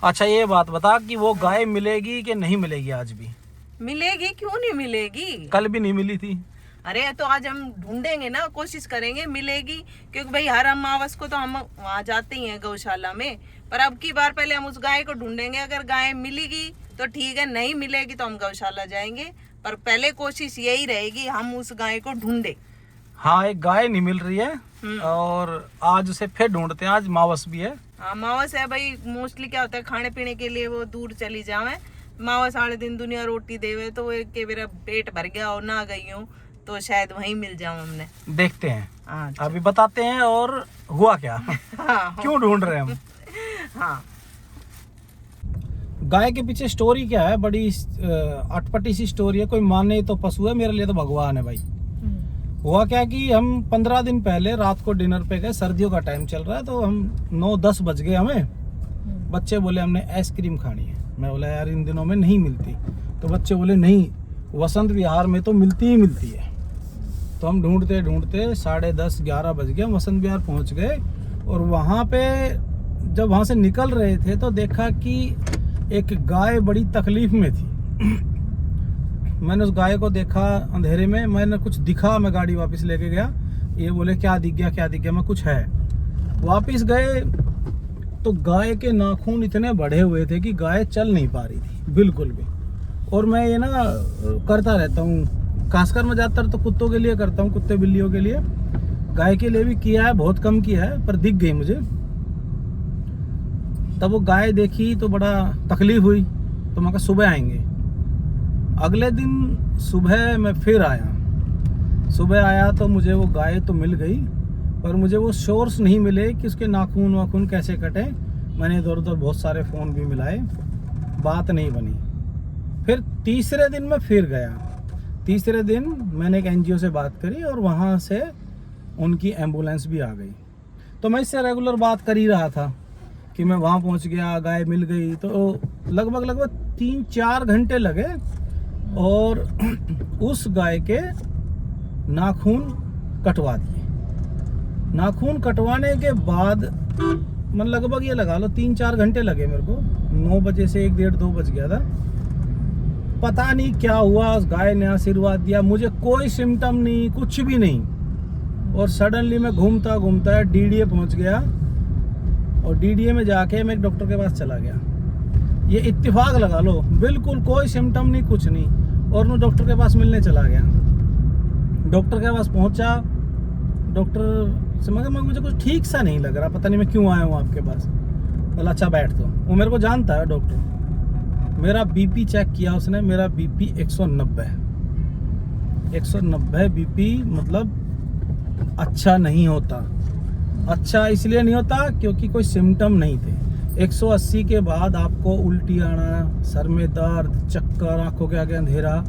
अच्छा ये बात बता कि वो गाय मिलेगी कि नहीं मिलेगी आज भी? मिलेगी, क्यों नहीं मिलेगी। कल भी नहीं मिली थी। अरे तो आज हम ढूंढेंगे ना, कोशिश करेंगे मिलेगी, क्योंकि भाई हर अमावस को तो हम वहाँ जाते ही हैं गौशाला में। पर अब की बार पहले हम उस गाय को ढूंढेंगे, अगर गाय मिलेगी तो ठीक है, नहीं मिलेगी तो हम गौशाला जाएंगे। पर पहले कोशिश यही रहेगी हम उस गाय को ढूंढे। हाँ एक गाय नहीं मिल रही है और आज उसे फिर ढूंढते हैं, आज मावस भी है। हाँ मावस है भाई, मोस्टली क्या होता है खाने पीने के लिए वो दूर चली जावे, मावस साढ़े दिन दुनिया रोटी देवे, तो एक के मेरा पेट भर गया और ना गई हूँ तो शायद वहीं मिल जाऊं हमने। देखते हैं। हाँ अभी बताते हैं और हुआ क्या। हाँ क्यों ढूंढ रहे हैं हम। हाँ गाय के पीछे स्टोरी क्या है, बड़ी अटपटी सी स्टोरी है। कोई माने तो पशु है, मेरे लिए तो भगवान है भाई। हुआ क्या कि हम 15 दिन पहले रात को डिनर पे गए, सर्दियों का टाइम चल रहा है, तो हम 9-10 बज गए हमें। बच्चे बोले हमने आइसक्रीम खानी है। मैं बोला यार इन दिनों में नहीं मिलती, तो बच्चे बोले नहीं वसंत विहार में तो मिलती ही मिलती है। तो हम ढूंढते ढूंढते 10:30-11 बज गए, हम वसंत विहार पहुंच गए। और वहाँ पे जब वहाँ से निकल रहे थे तो देखा कि एक गाय बड़ी तकलीफ में थी। मैंने उस गाय को देखा अंधेरे में, मैंने कुछ दिखा, मैं गाड़ी वापस लेके गया। ये बोले क्या दिख गया क्या दिख गया, मैं कुछ है। वापस गए तो गाय के नाखून इतने बढ़े हुए थे कि गाय चल नहीं पा रही थी बिल्कुल भी। और मैं ये ना करता रहता हूँ, खासकर मैं ज़्यादातर तो कुत्तों के लिए करता हूँ, कुत्ते बिल्लियों के लिए। गाय के लिए भी किया है, बहुत कम किया है, पर दिख गई मुझे। तब वो गाय देखी तो बड़ा तकलीफ हुई, तो मैं कहा सुबह आएंगे। अगले दिन सुबह मैं फिर आया। सुबह आया तो मुझे वो गाय तो मिल गई, पर मुझे वो सोर्स नहीं मिले कि उसके नाखून वाखून कैसे कटे। मैंने इधर उधर बहुत सारे फ़ोन भी मिलाए, बात नहीं बनी। फिर तीसरे दिन मैं फिर गया। तीसरे दिन मैंने एक NGO से बात करी और वहाँ से उनकी एम्बुलेंस भी आ गई। तो मैं इससे रेगुलर बात कर ही रहा था कि मैं वहाँ पहुँच गया, गाय मिल गई। तो लगभग 3-4 घंटे लगे और उस गाय के नाखून कटवा दिए। नाखून कटवाने के बाद मतलब लगभग ये लगा लो 3-4 घंटे लगे मेरे को। 9 बजे से 1-1:30-2 बज गया था। पता नहीं क्या हुआ, उस गाय ने आशीर्वाद दिया, मुझे कोई सिम्टम नहीं, कुछ भी नहीं। और सडनली मैं घूमता घूमता DDA पहुंच गया और DDA में जाके मैं एक डॉक्टर के पास चला गया। ये इत्तेफाक लगा लो, बिल्कुल कोई सिम्टम नहीं, कुछ नहीं। और मैं डॉक्टर के पास मिलने चला गया। डॉक्टर के पास पहुंचा, डॉक्टर से मैं मुझे कुछ ठीक सा नहीं लग रहा, पता नहीं मैं क्यों आया हूँ आपके पास। बोला अच्छा बैठ। तो वो मेरे को जानता है डॉक्टर। मेरा BP चेक किया उसने, मेरा BP 190 BP मतलब अच्छा नहीं होता। अच्छा इसलिए नहीं होता क्योंकि कोई सिम्टम नहीं थे। 180 के बाद आपको उल्टी आना, सर में दर्द, चक्कर, आंखों के आगे अंधेरा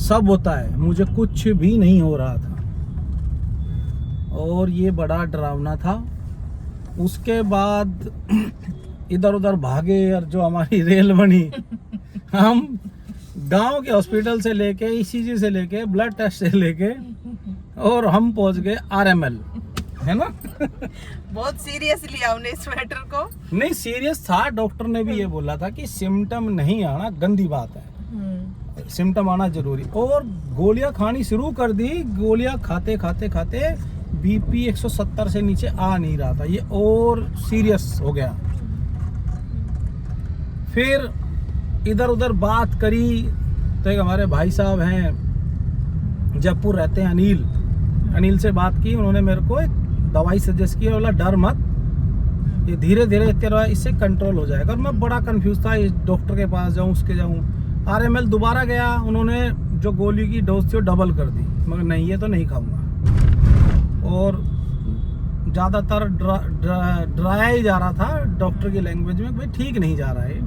सब होता है। मुझे कुछ भी नहीं हो रहा था और ये बड़ा डरावना था। उसके बाद इधर उधर भागे और जो हमारी रेल बनी, हम गांव के हॉस्पिटल से लेके ECG से लेके ब्लड टेस्ट से लेके और हम पहुंच गए RML, है ना। बहुत सीरियस लिया हमने इस मैटर को। नहीं सीरियस था, डॉक्टर ने भी ये बोला था कि सिम्टम नहीं आना गंदी बात है, सिम्टम आना जरूरी। और गोलियां खानी शुरू कर दी। गोलियां खाते खाते खाते BP 170 से नीचे आ नहीं रहा था, ये और सीरियस हो गया। फिर इधर उधर बात करी तो एक हमारे भाई साहब हैं, जयपुर रहते हैं, अनिल से बात की। उन्होंने मेरे को एक दवाई सजेस्ट की, बोला डर मत, ये धीरे धीरे तेरा इससे कंट्रोल हो जाएगा। और मैं बड़ा कंफ्यूज था, इस डॉक्टर के पास जाऊं उसके जाऊं। RML दोबारा गया, उन्होंने जो गोली की डोज थी वो डबल कर दी। मगर नहीं ये तो नहीं खाऊंगा। और ज़्यादातर डराया ही जा रहा था डॉक्टर की लैंग्वेज में, भाई ठीक नहीं जा रहा है।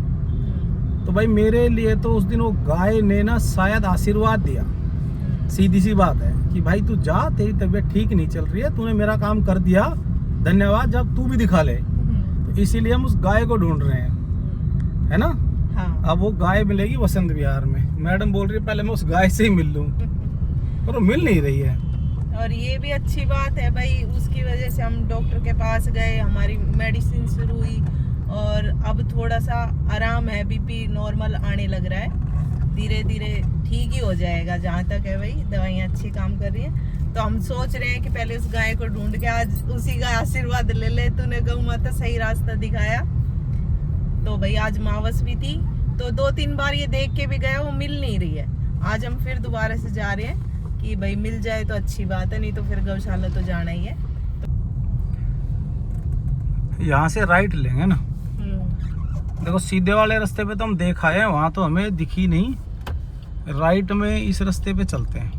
तो भाई मेरे लिए तो उस दिन वो गाय ने ना शायद आशीर्वाद दिया। सीधी सी बात है कि भाई तू जा, तेरी तबीयत ठीक नहीं चल रही है, तूने मेरा काम कर दिया, धन्यवाद, जब तू भी दिखा ले। तो इसीलिए हम उस गाय को ढूंढ रहे हैं, है ना। हाँ। अब वो गाय मिलेगी वसंत विहार में। मैडम बोल रही है पहले मैं उस गाय से ही मिल लूं, पर वो मिल नहीं रही है। और ये भी अच्छी बात है भाई, उसकी वजह से हम डॉक्टर के पास गए, हमारी मेडिसिन शुरू हुई और अब थोड़ा सा आराम है, बीपी नॉर्मल आने लग रहा है, धीरे धीरे ठीक ही हो जाएगा जहाँ तक है भाई, दवाइयाँ अच्छी काम कर रही हैं। तो हम सोच रहे हैं कि पहले उस गाय को ढूंढ के आज उसी का आशीर्वाद ले ले, तूने गौ माता सही रास्ता दिखाया। तो भाई आज मावस भी थी, तो 2-3 बार ये देख के भी गए, वो मिल नहीं रही है। आज हम फिर दोबारा से जा रहे हैं कि भाई मिल जाए तो अच्छी बात है, नहीं तो फिर गौशाला तो जाना ही है। यहाँ से राइट लेंगे ना, देखो सीधे वाले रास्ते पे तो हम देख आए हैं, वहाँ तो हमें दिखी नहीं, राइट में इस रास्ते पे चलते हैं।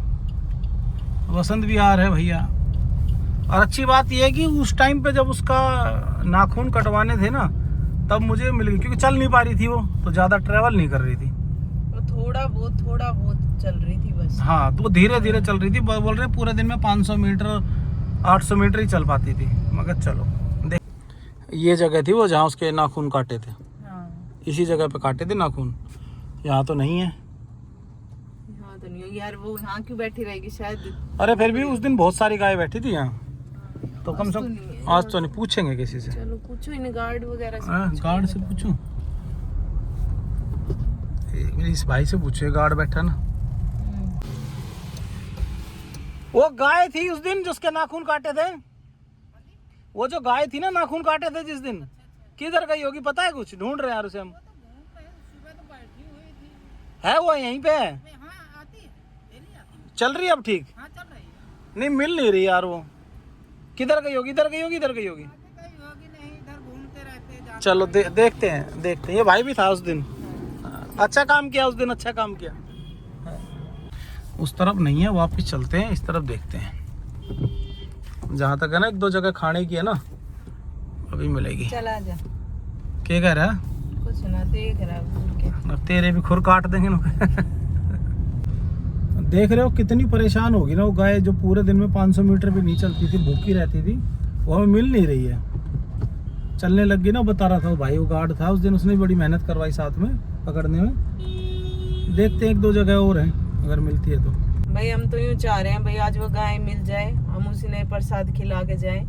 वसंत विहार है भैया। और अच्छी बात यह है कि उस टाइम पे जब उसका नाखून कटवाने थे ना, तब मुझे मिल गई, क्योंकि चल नहीं पा रही थी वो, तो ज़्यादा ट्रेवल नहीं कर रही थी, वो थोड़ा बहुत चल रही थी बस। हाँ, तो वो धीरे धीरे चल रही थी। बोल रहे पूरे दिन में 500 मीटर 800 मीटर ही चल पाती थी। मगर चलो देख, ये जगह थी वो जहाँ उसके नाखून काटे थे, इसी जगह पे काटे थे नाखून। यहाँ तो नहीं है, यहाँ तो नहीं है यार। वो यहाँ क्यों बैठी रहेगी शायद। अरे फिर भी उस दिन बहुत सारी गाय बैठी थी यहाँ, तो कम से कम आज तो नहीं। पूछेंगे किसी से, चलो पूछो इन गार्ड वगैरह से। गार्ड से पूछूं, इस भाई से पूछे, गार्ड बैठा ना। वो गाय थी उस दिन जिसके नाखून काटे थे, वो जो गाय थी ना नाखून काटे थे जिस दिन, किधर गई होगी पता है? कुछ ढूंढ रहे हैं यार उसे हम। है वो यहीं पे है? चल रही है अब ठीक? नहीं मिल नहीं रही यार वो, किधर गई होगी? इधर गई होगी, इधर गई होगी। चलो देखते हैं। ये भाई भी था उस दिन, अच्छा काम किया उस दिन, अच्छा काम किया। उस तरफ नहीं है, वापस चलते हैं, इस तरफ देखते हैं। जहाँ तक है ना 1-2 जगह खाने की है ना, अभी मिलेगी। चला जा। क्या कह रहा है? कुछ ना, देख रहा है। अब तेरे भी खुर काट देंगे ना। देख रहे हो कितनी परेशान होगी ना वो गाय, जो पूरे दिन में 500 मीटर भी नहीं चलती थी, भूखी रहती थी, वो हमें मिल नहीं रही है। चलने लग गई ना, बता रहा था वो भाई, वो गार्ड था उस दिन, उसने बड़ी मेहनत करवाई साथ में पकड़ने में। देखते हैं 1-2 जगह और हैं, अगर मिलती है तो। भाई हम तो यूँ चाह रहे हैं भाई आज वो गाय मिल जाए, हम उसी ने प्रसाद खिला के जाए।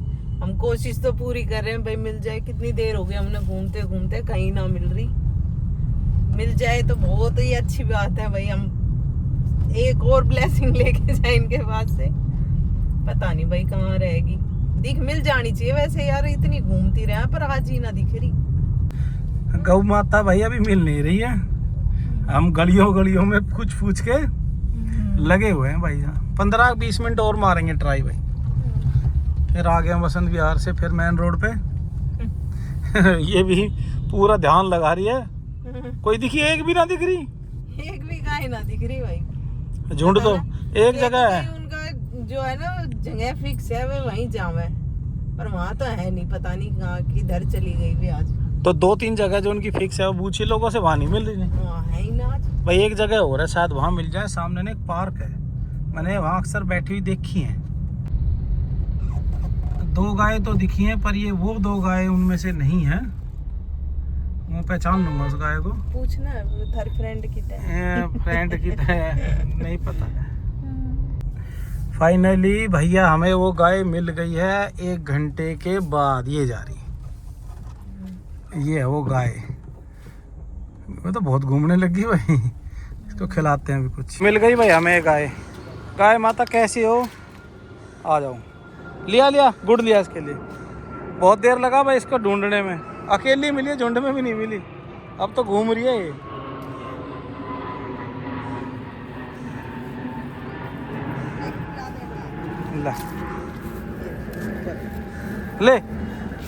हम कोशिश तो पूरी कर रहे हैं भाई मिल जाए। कितनी देर हो गई हमने घूमते घूमते, कहीं ना मिल रही। मिल जाए तो बहुत ही अच्छी बात है भाई, हम एक और ब्लेसिंग लेके जाए इनके पास से। पता नहीं भाई कहाँ रहेगी, दिख मिल जानी चाहिए वैसे यार, इतनी घूमती रहे पर आज ही ना दिख रही। गौ माता भाई अभी मिल नहीं रही है, हम गलियों में पूछ के लगे हुए हैं भाई। 15-20 मिनट और मारेंगे ट्राई भाई, फिर आ गए वसंत विहार से, फिर मेन रोड पे। ये भी पूरा ध्यान लगा रही है, कोई दिखी? एक भी ना दिख रही, एक भी गाय ना दिख रही भाई। झुंड तो एक जगह है, उनका जो है ना जगह फिक्स है, वे वहीं जावे, पर वहाँ तो है नहीं, पता नहीं कहाँ किधर चली गई भी आज। तो 2-3 जगह जो उनकी फिक्स है, वो बूची लोगों से वहाँ नहीं मिल रही। वहाँ है ही ना आज भाई एक जगह हो रहा है, शायद वहाँ मिल जाए। सामने ना एक पार्क है, मैंने वहाँ अक्सर बैठी हुई देखी है। 2 गाय तो दिखी हैं, पर ये वो 2 गाय उनमें से नहीं है। मैं पहचान लूंगा उस गाय को। पूछना थर फ्रेंड की फ्रेंड की नहीं पता है। फाइनली भैया हमें वो गाय मिल गई है 1 घंटे के बाद। ये जा रही, ये है वो गाय। वो तो बहुत घूमने लगी भाई, इसको खिलाते हैं अभी कुछ। मिल गई भाई हमें गाय। गाय माता कैसी हो? आ जाओ। लिया गुड़ लिया इसके लिए। बहुत देर लगा भाई इसको ढूंढने में, अकेली मिली है, झुंड में भी नहीं मिली। अब तो घूम रही है ये।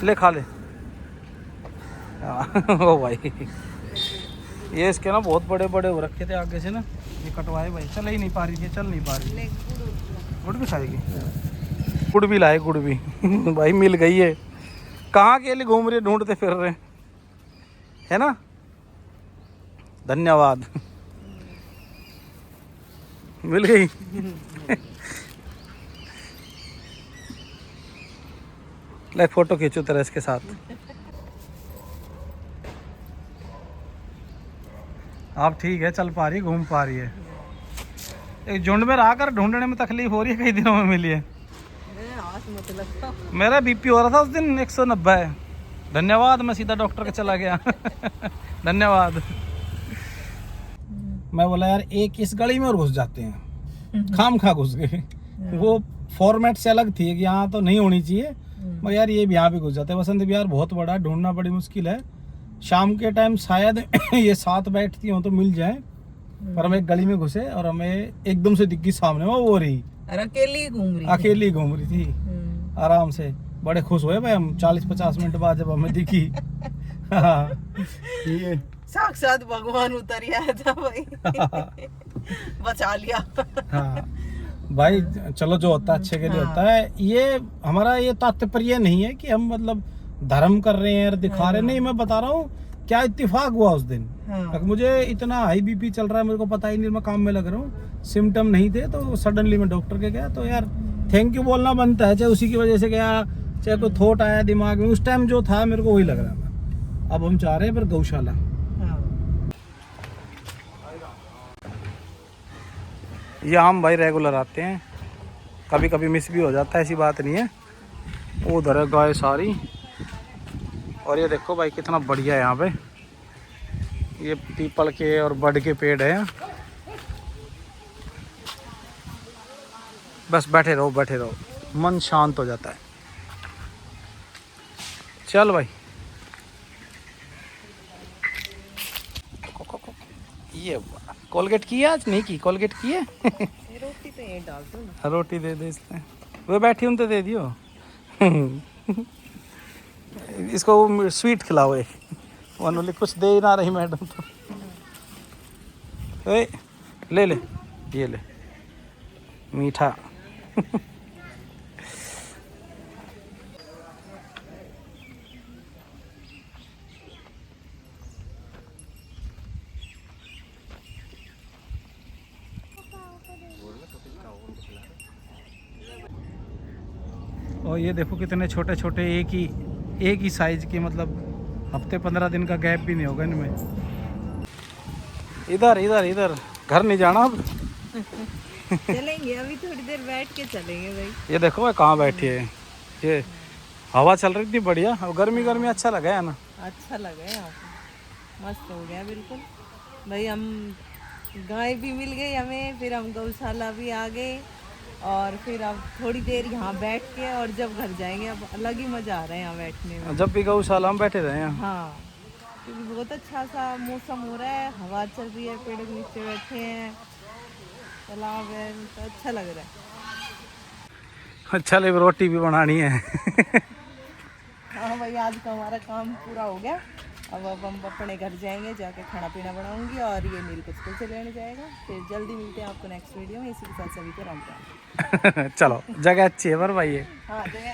ले खा ले। ओ भाई ये इसके ना बहुत बड़े बड़े हो रखे थे आगे से ना, ये कटवाए भाई। चल ही नहीं पा रही, ये चल नहीं पा रही। गुड़ भी खाएगी? गुड़ भी लाए, गुड़ भी। भाई मिल गई है। कहाँ के लिए घूम रहे, ढूंढते फिर रहे है ना। धन्यवाद। मिल गई। ले फोटो खींचो तेरा इसके साथ। आप ठीक है, चल पा रही, घूम पा रही है। एक झुंड में रह कर ढूंढने में तकलीफ हो रही है, कई दिनों में मिली है। मेरा बीपी हो रहा था उस दिन 190 है, धन्यवाद, मैं सीधा डॉक्टर के चला गया। धन्यवाद। मैं बोला यार एक इस गली में और घुस जाते हैं, खाम खा घुस गए। वो फॉर्मेट से अलग थी कि यहाँ तो नहीं होनी चाहिए, मगर यार ये भी यहाँ भी घुस जाते हैं। वसंत विहार बहुत बड़ा, ढूंढना बड़ी मुश्किल है। शाम के टाइम शायद ये 7 बैठती हो तो मिल जाए, पर हम एक गली में घुसे और हमें एकदम से दिखी सामने वो रही, और अकेली घूम रही थी आराम से। बड़े खुश हुए भाई हम 40-50 मिनट बाद जब हमें दिखी। ये साक्षात भगवान उतर आया था भाई। बचा लिया। हाँ भाई चलो, जो होता है अच्छे के लिए होता है। ये हमारा ये तात्पर्य नहीं है कि हम मतलब धर्म कर रहे हैं और दिखा रहे हैं, नहीं। मैं बता रहा हूँ क्या इत्तेफाक हुआ उस दिन। मुझे इतना हाई बीपी चल रहा है, मेरे को पता ही नहीं, मैं काम में लग रहा हूँ, सिम्टम नहीं थे, तो सडनली मैं डॉक्टर के गया। तो यार थैंक यू बोलना बनता है, चाहे उसी की वजह से गया, चाहे कोई थॉट आया दिमाग में, उस टाइम जो था मेरे को वही लग रहा था। अब हम चाह रहे हैं फिर गौशाला। यहाँ हम भाई रेगुलर आते हैं, कभी कभी मिस भी हो जाता है, ऐसी बात नहीं है। उधर है गाय सारी, और ये देखो भाई कितना बढ़िया है यहाँ पे, ये पीपल के और बड़ के पेड़ है। बस बैठे रहो, मन शांत हो जाता है। चल भाई, ये कोलगेट की है आज? नहीं की, कोलगेट की है। रोटी तो ये डाल दो ना। रोटी दे दे इसमें, वो बैठी उन तो दे दियो। इसको स्वीट खिलाओ एक, उन्होंने कुछ दे ही ना रही मैडम तो। ए, ले ये ले मीठा। और ये देखो कितने छोटे छोटे, एक ही साइज के, मतलब हफ्ते 15 दिन का गैप भी नहीं होगा इनमें। इधर घर नहीं जाना अब। चलेंगे अभी थोड़ी देर बैठ के चलेंगे भाई। ये देखो भाई कहाँ बैठी है, ये हवा चल रही थी बढ़िया, और गर्मी अच्छा लगा है ना। अच्छा लगा यहाँ पे, मस्त हो गया बिल्कुल भाई। हम गाय भी मिल गई हमें, फिर हम गौशाला भी आ गए, और फिर अब थोड़ी देर यहाँ बैठ के, और जब घर जाएंगे अब अलग ही मजा आ रहा है यहाँ बैठने में। जब भी गौशाला में बैठे रहे हैं। हाँ, क्योंकि बहुत अच्छा सा मौसम हो रहा है, हवा चल रही है, पेड़ के नीचे बैठे हैं, तालाब है, तो अच्छा लग रहा है। अच्छा ले, रोटी भी बनानी है। हाँ भाई, आज का हमारा काम पूरा हो गया। अब हम अपने घर जाएंगे, जाके खाना पीना बनाऊंगी, और ये नील को स्कूल से लेने जाएगा। फिर जल्दी मिलते हैं आपको नेक्स्ट वीडियो में। इसी के साथ सभी को राम राम। चलो, जगह अच्छी है पर भाई ये। हाँ, जगह